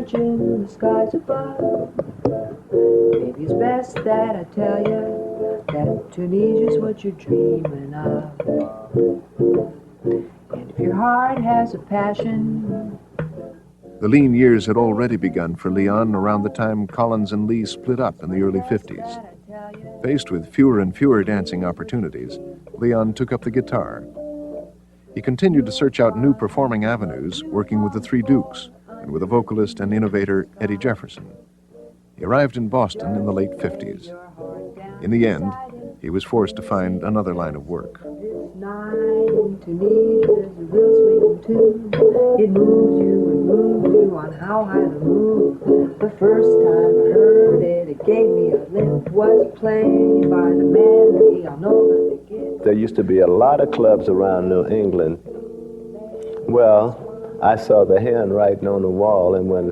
searching the skies above. Maybe it's best that I tell you that Tunisia's what you're dreaming of. And if your heart has a passion. The lean years had already begun for Leon around the time Collins and Lee split up in the early 50s. Faced with fewer and fewer dancing opportunities, Leon took up the guitar. He continued to search out new performing avenues, working with the Three Dukes and with the vocalist and innovator Eddie Jefferson. He arrived in Boston in the late 50s. In the end, he was forced to find another line of work. It moves you on how high the move. The first time I heard it, it gave me a lift. Was played by the man we all know that they get. There used to be a lot of clubs around New England. Well, I saw the handwriting on the wall, and when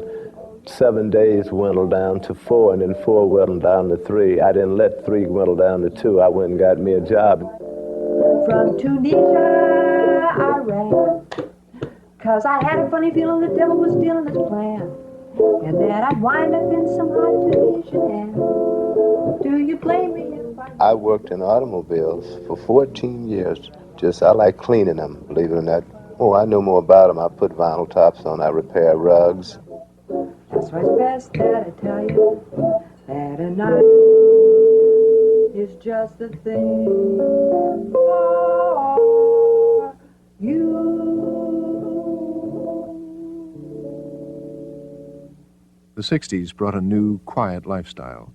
7 days dwindled down to 4, and then 4 dwindled down to 3, I didn't let 3 dwindle down to 2. I went and got me a job. From Tunisia, I ran, 'cause I had a funny feeling the devil was stealing his plan, and that I'd wind up in some hot Tunisian hand. Do you blame me if I worked in automobiles for 14 years. I like cleaning them, believe it or not. Oh, I know more about them. I put vinyl tops on, I repair rugs. That's why it's best that I tell you that a night is just the thing for you. The 60s brought a new, quiet lifestyle.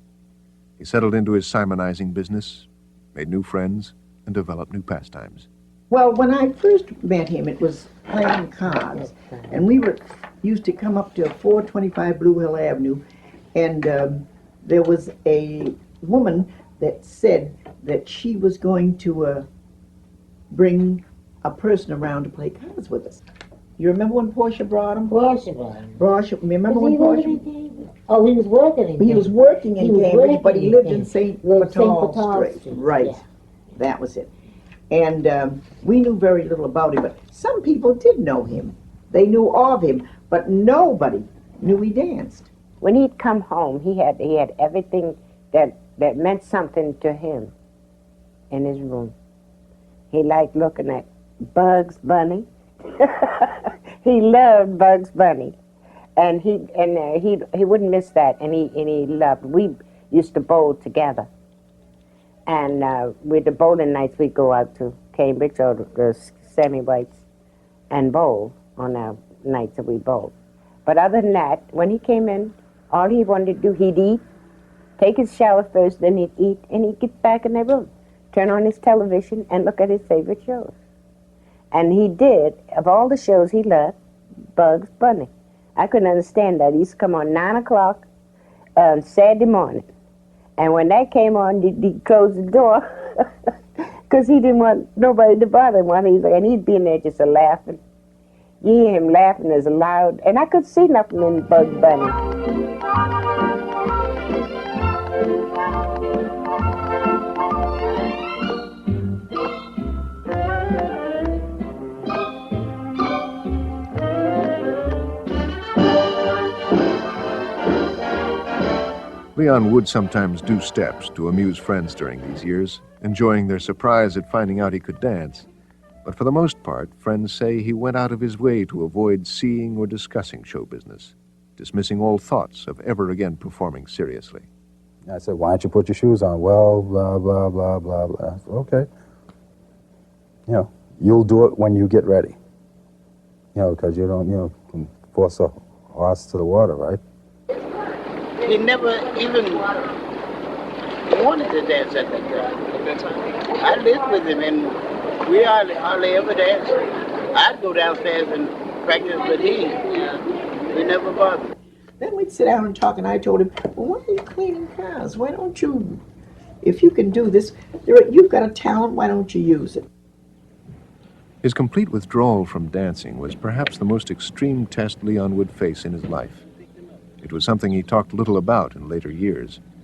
He settled into his Simonizing business, made new friends, and developed new pastimes. Well, when I first met him, it was playing cards, and we used to come up to 425 Blue Hill Avenue, and there was a woman that said that she was going to bring a person around to play cards with us. You remember when Portia brought him? Portia brought him. Portia, remember when Portia? Oh, he was working in Cambridge. He was working in Cambridge, but he lived in St. Paul Street. Right, yeah. That was it. And we knew very little about him, but some people did know him. They knew of him, but nobody knew he danced. When he'd come home, he had everything that meant something to him in his room. He liked looking at Bugs Bunny. He loved Bugs Bunny, and he wouldn't miss that. And he loved. We used to bowl together, and with the bowling nights, we'd go out to Cambridge or the Sammy White's and bowl on our nights that we bowled. But other than that, when he came in, all he wanted to do, he'd eat, take his shower first, then he'd eat, and he'd get back in their room, turn on his television, and look at his favorite shows. And he did, of all the shows he loved, Bugs Bunny. I couldn't understand that. He used to come on 9 o'clock on Saturday morning. And when that came on, he'd close the door because he didn't want nobody to bother him. And he'd be in there just laughing. You hear him laughing as loud, and I could see nothing in Bugs Bunny. Leon would sometimes do steps to amuse friends during these years, enjoying their surprise at finding out he could dance. But for the most part, friends say he went out of his way to avoid seeing or discussing show business, dismissing all thoughts of ever again performing seriously. I said, why don't you put your shoes on? Well, blah, blah, blah, blah, blah. Said, okay. You know, you'll do it when you get ready. You know, because you don't, can force a horse to the water, right? He never even wanted to dance at that time. I lived with him, and we hardly ever danced. I'd go downstairs and practice, but he never bothered. Then we'd sit down and talk, and I told him, well, why are you cleaning cars? Why don't you, if you can do this, you've got a talent, why don't you use it? His complete withdrawal from dancing was perhaps the most extreme test Leon would face in his life. It was something he talked little about in later years.